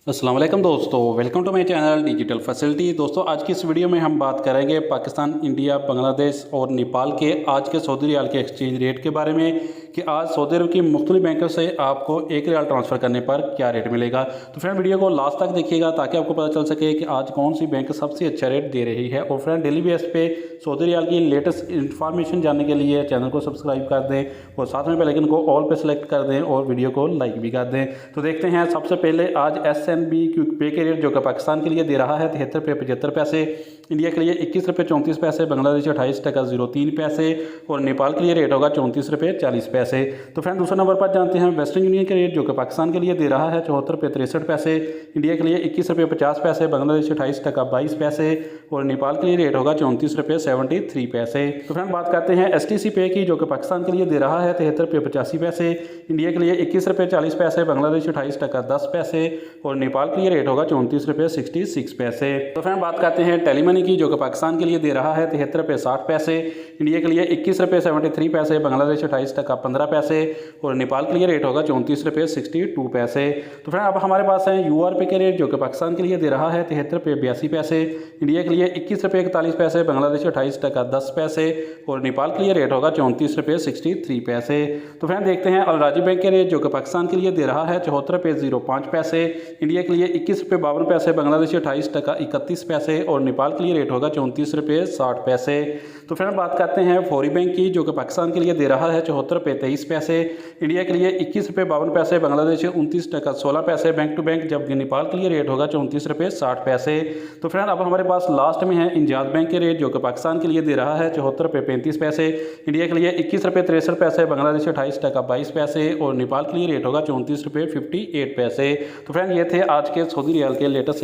अस्सलाम वालेकुम दोस्तों, welcome to my channel digital facility. दोस्तों आज की इस वीडियो में हम बात करेंगे पाकिस्तान, इंडिया, बांग्लादेश और नेपाल के आज के सऊदी रियाल के एक्सचेंज रेट के बारे में कि आज सऊदी अरब की मुख्तलिफ बैंकों से आपको एक रियाल ट्रांसफ़र करने पर क्या रेट मिलेगा। तो फ्रेंड वीडियो को लास्ट तक देखिएगा ताकि आपको पता चल सके कि आज कौन सी बैंक सबसे अच्छा रेट दे रही है। और फ्रेंड डेली बेस पे सऊदी रियाल की लेटेस्ट इन्फॉर्मेशन जानने के लिए चैनल को सब्सक्राइब कर दें और साथ में बेल आइकन को ऑल पे सेलेक्ट कर दें और वीडियो को लाइक भी कर दें। तो देखते हैं सबसे पहले आज SNB क्विक पे के रेट जो कि पाकिस्तान के लिए दे रहा है 73 रुपये 75 पैसे, इंडिया के लिए 21 रुपये 34 पैसे, बांग्लादेश 28 टका 03 पैसे और नेपाल के लिए रेट होगा 34 रुपये 40 पैसे। तो फ्रेंड दूसरे नंबर पर जानते हैं वेस्टर्न यूनियन का रेट जो कि पाकिस्तान के लिए दे रहा है 74 रुपये 63 पैसे, इंडिया के लिए 21 रुपये 50 पैसे, बांग्लादेश 28 टका 22 पैसे और नेपाल के लिए रेट होगा 34 रुपये 73 पैसे। तो फ्रेंड बात करते हैं STC पे की जो कि पाकिस्तान के लिए दे रहा है 73 रुपये 85 पैसे, इंडिया के लिए 21 रुपये 40 पैसे, बांग्लादेश 28 टका 10 पैसे और नेपाल के लिए रेट होगा 34 रुपये 66 पैसे। तो फ्रेंड बात करते हैं टेलीमनी की जो कि पाकिस्तान के लिए दे रहा है 73 रुपये 60 पैसे, इंडिया के लिए 21 रुपये 73 पैसे, बांग्लादेश 28 टका 15 पैसे और नेपाल के लिए रेट होगा 34 रुपये 62 पैसे। तो फ्रेंड अब हमारे पास है URP के रेट जो कि पाकिस्तान के लिए दे रहा है 73 रुपये 82 पैसे, इंडिया के लिए 21 रुपये 41 पैसे, बांग्लादेश 28 टका 10 पैसे और नेपाल के लिए रेट होगा 34 रुपये 63 पैसे। तो फ्रेंड देखते हैं अलराजी बैंक के रेट जो कि पाकिस्तान के लिए दे रहा है 74 रुपये 05 पैसे, इंडिया के लिए 21 रुपये 52 पैसे, बांग्लादेश 28 टका 31 पैसे और नेपाल के लिए रेट होगा 34 रुपये 60 पैसे। तो फ्रेंड बात करते हैं फौरी बैंक की जो कि पाकिस्तान के लिए दे रहा है 74 रुपये 23 पैसे, इंडिया के लिए 21 रुपये 52 पैसे, बांग्लादेश 29 टका 16 पैसे बैंक टू बैंक, जबकि नेपाल के लिए रेट होगा 34 रुपये 60 पैसे। तो फ्रेंड अब हमारे पास लास्ट में है इंजाज बैंक के रेट जो कि पाकिस्तान के लिए दे रहा है 74 रुपये 35 पैसे, इंडिया के लिए 21 रुपये 63 पैसे, बांग्लादेश 28 टका 22 पैसे और नेपाल के लिए रेट होगा 34 रुपये 58 पैसे। तो फ्रेंड ये थे आज के सऊदी रियाल के लेटेस्ट